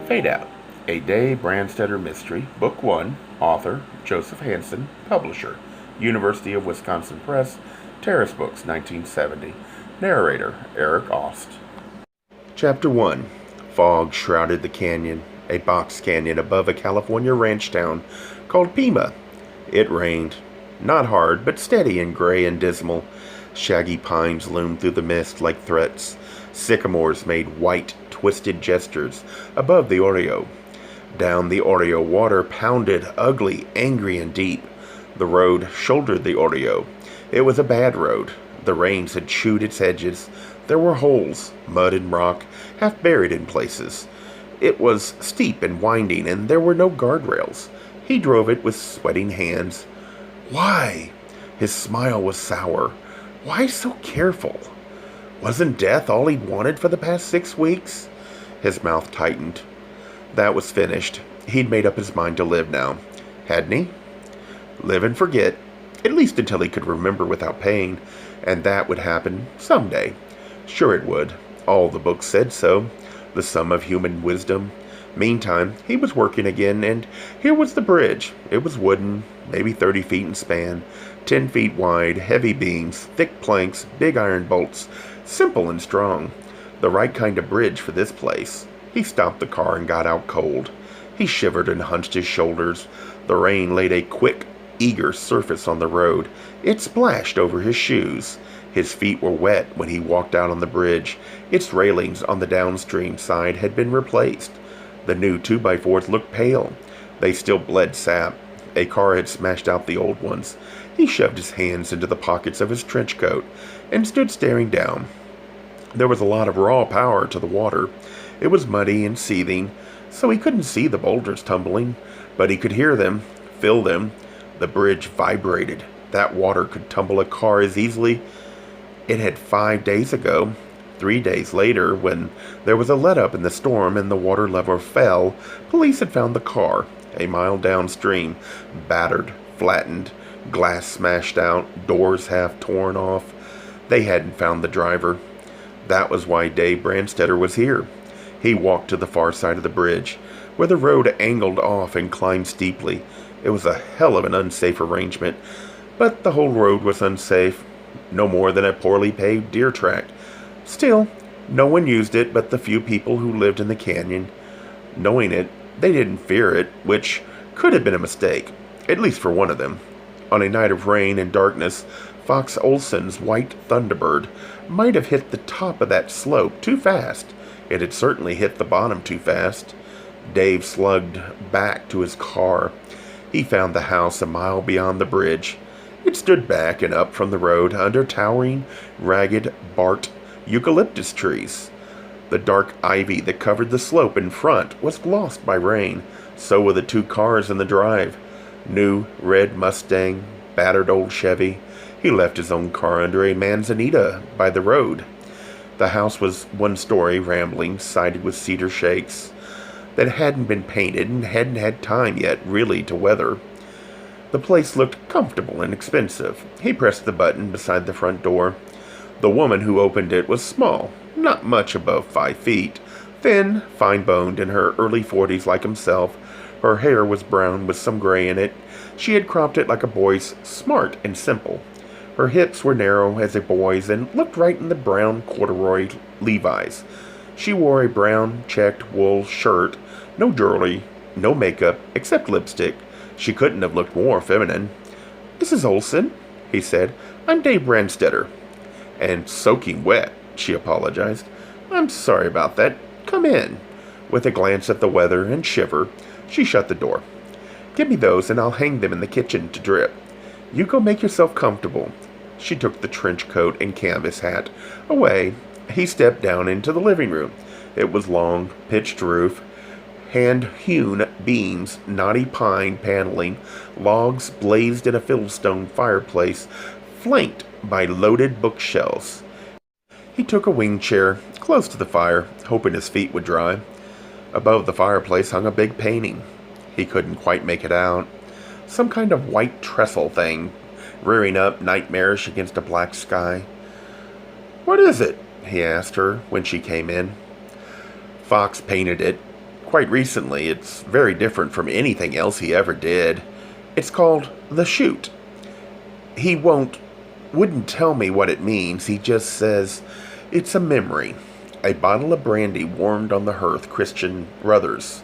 Fadeout, a Day Brandstetter mystery, Book 1, author Joseph Hansen, publisher University of Wisconsin Press, Terrace Books, 1970, narrator Eric Aust. Chapter 1. Fog shrouded the canyon, a box canyon above a California ranch town called Pima. It rained. Not hard, but steady and gray and dismal. Shaggy pines loomed through the mist like threats. Sycamores made white, twisted gestures above the Oreo. Down the Oreo, water pounded, ugly, angry, and deep. The road shouldered the Oreo. It was a bad road. The rains had chewed its edges. There were holes, mud and rock, half buried in places. It was steep and winding, and there were no guardrails. He drove it with sweating hands. Why? His smile was sour. Why so careful? Wasn't death all he'd wanted for the past 6 weeks? His mouth tightened. That was finished. He'd made up his mind to live now. Hadn't he? Live and forget. At least until he could remember without pain. And that would happen someday. Sure it would. All the books said so. The sum of human wisdom. Meantime, he was working again, and here was the bridge. It was wooden, maybe 30 feet in span, 10 feet wide, heavy beams, thick planks, big iron bolts, simple and strong. The right kind of bridge for this place. He stopped the car and got out cold. He shivered and hunched his shoulders. The rain laid a quick, eager surface on the road. It splashed over his shoes. His feet were wet when he walked out on the bridge. Its railings on the downstream side had been replaced. The new 2x4s looked pale. They still bled sap. A car had smashed out the old ones. He shoved his hands into the pockets of his trench coat and stood staring down. There was a lot of raw power to the water. It was muddy and seething, so he couldn't see the boulders tumbling, but he could hear them, feel them. The bridge vibrated. That water could tumble a car as easily. It had 5 days ago. 3 days later, when there was a let-up in the storm and the water level fell, police had found the car, a mile downstream, battered, flattened, glass smashed out, doors half torn off. They hadn't found the driver. That was why Dave Brandstetter was here. He walked to the far side of the bridge, where the road angled off and climbed steeply. It was a hell of an unsafe arrangement, but the whole road was unsafe, no more than a poorly paved deer track. Still, no one used it but the few people who lived in the canyon. Knowing it, they didn't fear it, which could have been a mistake, at least for one of them. On a night of rain and darkness, Fox Olson's white Thunderbird might have hit the top of that slope too fast. It had certainly hit the bottom too fast. Dave slugged back to his car. He found the house a mile beyond the bridge. It stood back and up from the road under towering, ragged, barked eucalyptus trees. The dark ivy that covered the slope in front was glossed by rain. So were the 2 cars in the drive. New red Mustang, battered old Chevy. He left his own car under a manzanita by the road. The house was 1-story, rambling, sided with cedar shakes that hadn't been painted and hadn't had time yet, really, to weather. The place looked comfortable and expensive. He pressed the button beside the front door. The woman who opened it was small, not much above 5 feet, thin, fine-boned, in her early 40s like himself. Her hair was brown with some gray in it. She had cropped it like a boy's, smart and simple. Her hips were narrow as a boy's and looked right in the brown corduroy Levi's. She wore a brown checked wool shirt, no jewelry, no makeup, except lipstick. She couldn't have looked more feminine. "Mrs. Olson," he said, "I'm Dave Brandstetter." "And soaking wet," she apologized. "I'm sorry about that. Come in." With a glance at the weather and shiver, she shut the door. "Give me those and I'll hang them in the kitchen to drip. You go make yourself comfortable." She took the trench coat and canvas hat away. He stepped down into the living room. It was long, pitched roof, hand-hewn beams, knotty pine paneling, logs blazed in a fieldstone fireplace, flanked by loaded bookshelves. He took a wing chair close to the fire, hoping his feet would dry. Above the fireplace hung a big painting. He couldn't quite make it out. Some kind of white trestle thing, rearing up nightmarish against a black sky. "What is it?" he asked her when she came in. Fox painted it, quite recently. It's very different from anything else he ever did. It's called The Shoot. He wouldn't tell me what it means. He just says it's a memory. A bottle of brandy warmed on the hearth, Christian Ruthers.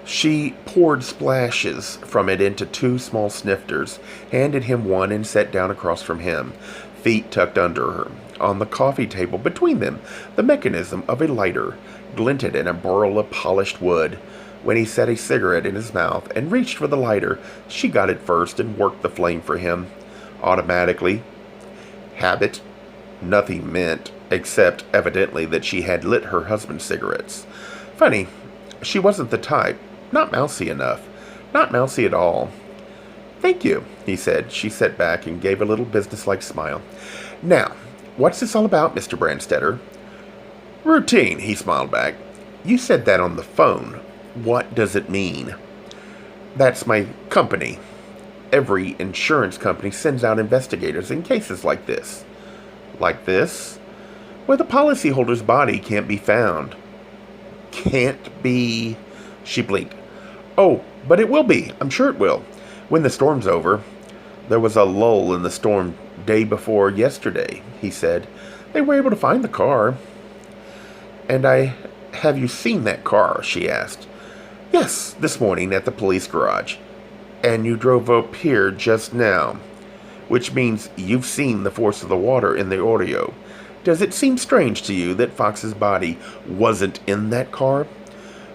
She poured splashes from it into 2 small snifters, handed him one, and sat down across from him, feet tucked under her. On the coffee table between them, the mechanism of a lighter glinted in a burl of polished wood. When he set a cigarette in his mouth and reached for the lighter, she got it first and worked the flame for him. Automatically. Habit. Nothing meant, except evidently that she had lit her husband's cigarettes. Funny, she wasn't the type. Not mousy enough. Not mousy at all. Thank you, he said. She sat back and gave a little businesslike smile. Now, what's this all about, Mr. Brandstetter? Routine, he smiled back. You said that on the phone. What does it mean? That's my company. Every insurance company sends out investigators in cases like this. Like this? Where the policyholder's body can't be found. Can't be... She blinked. Oh, but it will be. I'm sure it will. When the storm's over. There was a lull in the storm day before yesterday, he said. They were able to find the car. And have you seen that car? She asked. Yes, this morning at the police garage. And you drove up here just now, which means you've seen the force of the water in the audio. Does it seem strange to you that Fox's body wasn't in that car?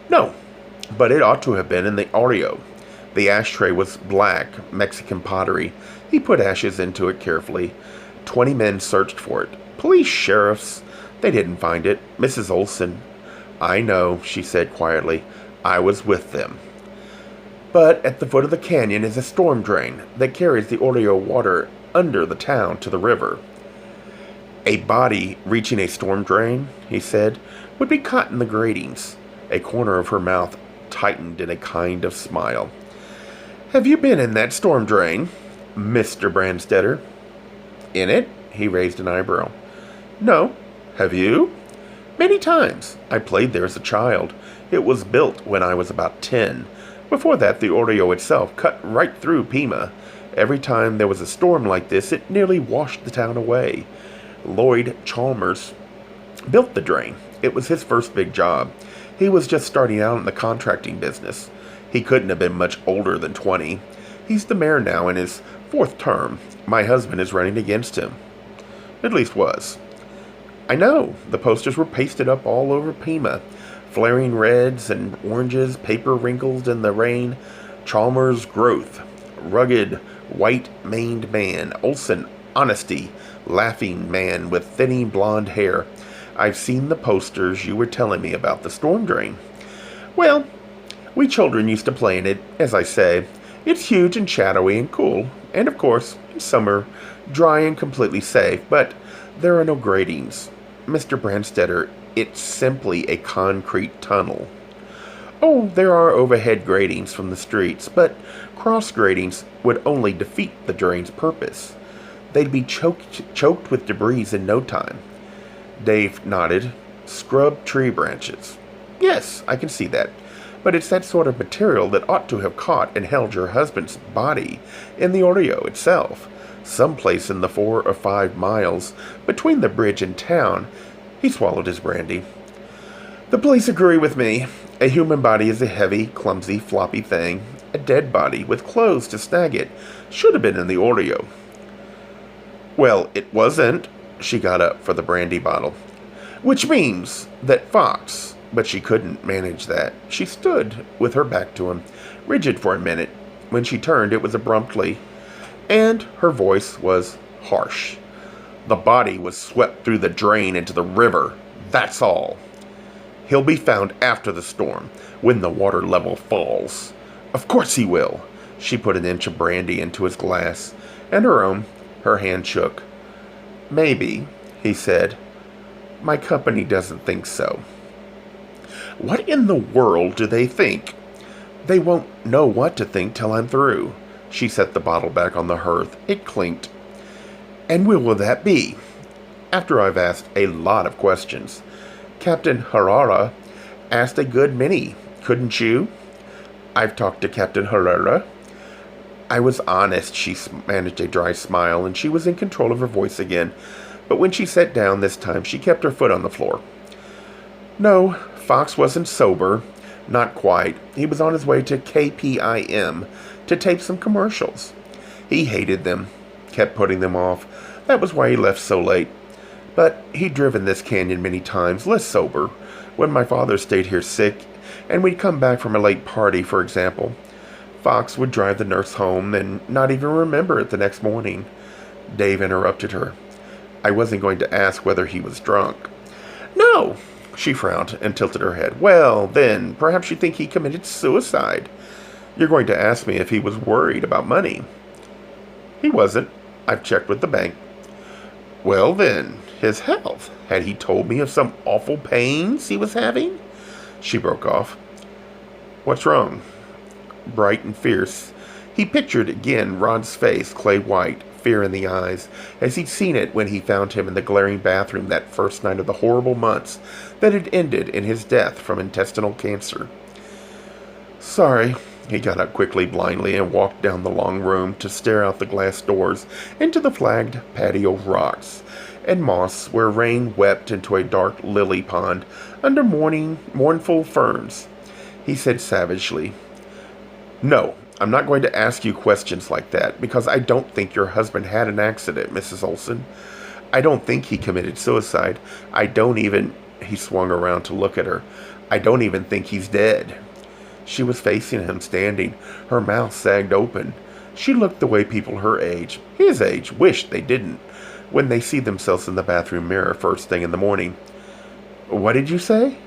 No, but it ought to have been in the audio. The ashtray was black, Mexican pottery. He put ashes into it carefully. 20 men searched for it. Police, sheriffs. They didn't find it. Mrs. Olson. I know, she said quietly. I was with them. But at the foot of the canyon is a storm drain that carries the audio water under the town to the river. A body reaching a storm drain, he said, would be caught in the gratings. A corner of her mouth tightened in a kind of smile. Have you been in that storm drain, Mr. Brandstetter? In it? He raised an eyebrow. No. Have you? Many times. I played there as a child. It was built when I was about 10. Before that, the audio itself cut right through Pima. Every time there was a storm like this, it nearly washed the town away. Lloyd Chalmers built the drain. It was his first big job. He was just starting out in the contracting business. He couldn't have been much older than 20. He's the mayor now in his 4th term. My husband is running against him. At least was. I know. The posters were pasted up all over Pima. Flaring reds and oranges, paper wrinkled in the rain. Chalmers' growth. Rugged, white-maned man. Olson, honesty. Laughing man with thinning blonde hair. I've seen the posters you were telling me about the storm drain. Well, we children used to play in it, as I say. It's huge and shadowy and cool. And of course, in summer, dry and completely safe. But there are no gratings. Mr. Brandstetter, it's simply a concrete tunnel. Oh, there are overhead gratings from the streets, but cross gratings would only defeat the drain's purpose. They'd be choked with debris in no time. Dave nodded. Scrub tree branches. Yes, I can see that. But it's that sort of material that ought to have caught and held your husband's body in the audio itself. Someplace in the 4 or 5 miles between the bridge and town. He swallowed his brandy. The police agree with me. A human body is a heavy, clumsy, floppy thing. A dead body with clothes to snag it should have been in the audio. Well, it wasn't. She got up for the brandy bottle. Which means that Fox... But she couldn't manage that. She stood with her back to him, rigid for a minute. When she turned, it was abruptly, and her voice was harsh. The body was swept through the drain into the river. That's all. He'll be found after the storm, when the water level falls. Of course he will. She put an inch of brandy into his glass, and her own. Her hand shook. Maybe, he said. My company doesn't think so. What in the world do they think? They won't know what to think till I'm through. She set the bottle back on the hearth. It clinked. And when will that be? After I've asked a lot of questions. Captain Harara asked a good many. Couldn't you? I've talked to Captain Herrera. I was honest. She managed a dry smile, and she was in control of her voice again. But when she sat down this time, she kept her foot on the floor. No, Fox wasn't sober. Not quite. He was on his way to KPIM to tape some commercials. He hated them, kept putting them off. That was why he left so late. But he'd driven this canyon many times, less sober, when my father stayed here sick, and we'd come back from a late party, for example. Fox would drive the nurse home and not even remember it the next morning. Dave interrupted her. I wasn't going to ask whether he was drunk. No, she frowned and tilted her head. Well, then, perhaps you think he committed suicide. You're going to ask me if he was worried about money. He wasn't. I've checked with the bank. Well, then, his health. Had he told me of some awful pains he was having? She broke off. What's wrong? Bright and fierce, he pictured again Rod's face, clay white, fear in the eyes, as he'd seen it when he found him in the glaring bathroom that first night of the horrible months that had ended in his death from intestinal cancer. Sorry. He got up quickly, blindly, and walked down the long room to stare out the glass doors into the flagged patio of rocks and moss where rain wept into a dark lily pond under mournful ferns. He said savagely, No, I'm not going to ask you questions like that, because I don't think your husband had an accident, Mrs. Olson. I don't think he committed suicide. I don't even... He swung around to look at her. I don't even think he's dead. She was facing him, standing. Her mouth sagged open. She looked the way people her age, his age, wish they didn't, when they see themselves in the bathroom mirror first thing in the morning. What did you say?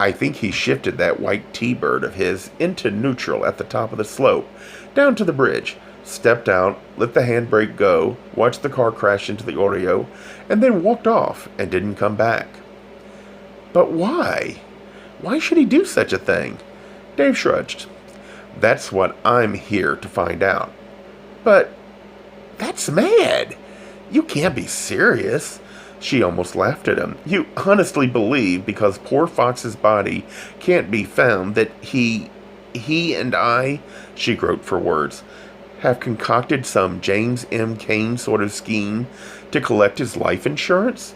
I think he shifted that white T-bird of his into neutral at the top of the slope, down to the bridge, stepped out, let the handbrake go, watched the car crash into the Oreo, and then walked off and didn't come back. But why? Why should he do such a thing? Dave shrugged. That's what I'm here to find out. But that's mad. You can't be serious. She almost laughed at him. You honestly believe, because poor Fox's body can't be found, that he and I, she groped for words, have concocted some James M. Cain sort of scheme to collect his life insurance?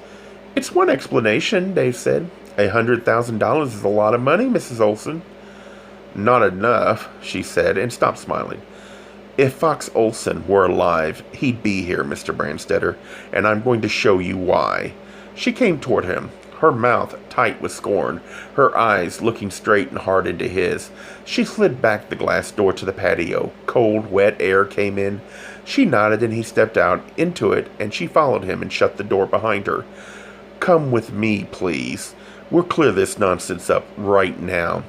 It's one explanation, Dave said. $100,000 is a lot of money, Mrs. Olson. Not enough, she said, and stopped smiling. If Fox Olson were alive, he'd be here, Mr. Brandstetter, and I'm going to show you why. She came toward him, her mouth tight with scorn, her eyes looking straight and hard into his. She slid back the glass door to the patio. Cold, wet air came in. She nodded, and he stepped out into it, and she followed him and shut the door behind her. Come with me, please. We'll clear this nonsense up right now.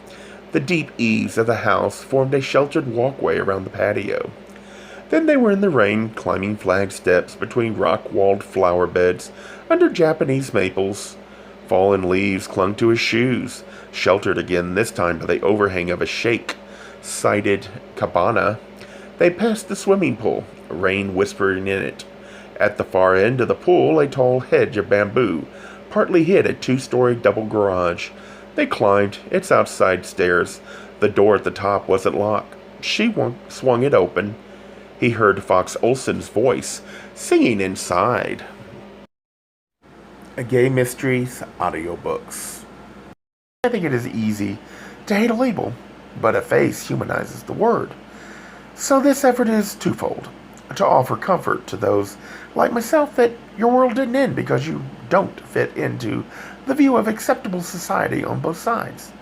The deep eaves of the house formed a sheltered walkway around the patio. Then they were in the rain, climbing flag steps between rock-walled flower beds under Japanese maples. Fallen leaves clung to his shoes, sheltered again this time by the overhang of a shake-sided cabana. They passed the swimming pool, rain whispering in it. At the far end of the pool, a tall hedge of bamboo partly hid a two-story double garage. They climbed its outside stairs. The door at the top wasn't locked. She swung it open. He heard Fox Olson's voice singing inside. A Gay Mysteries audiobooks. I think it is easy to hate a label, but a face humanizes the word. So this effort is twofold. To offer comfort to those like myself that your world didn't end because you don't fit into the view of acceptable society on both sides.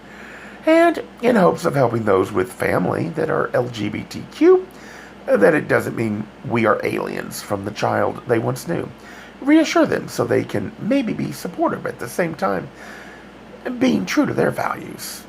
And in hopes of helping those with family that are LGBTQ, that it doesn't mean we are aliens from the child they once knew. Reassure them so they can maybe be supportive at the same time, being true to their values.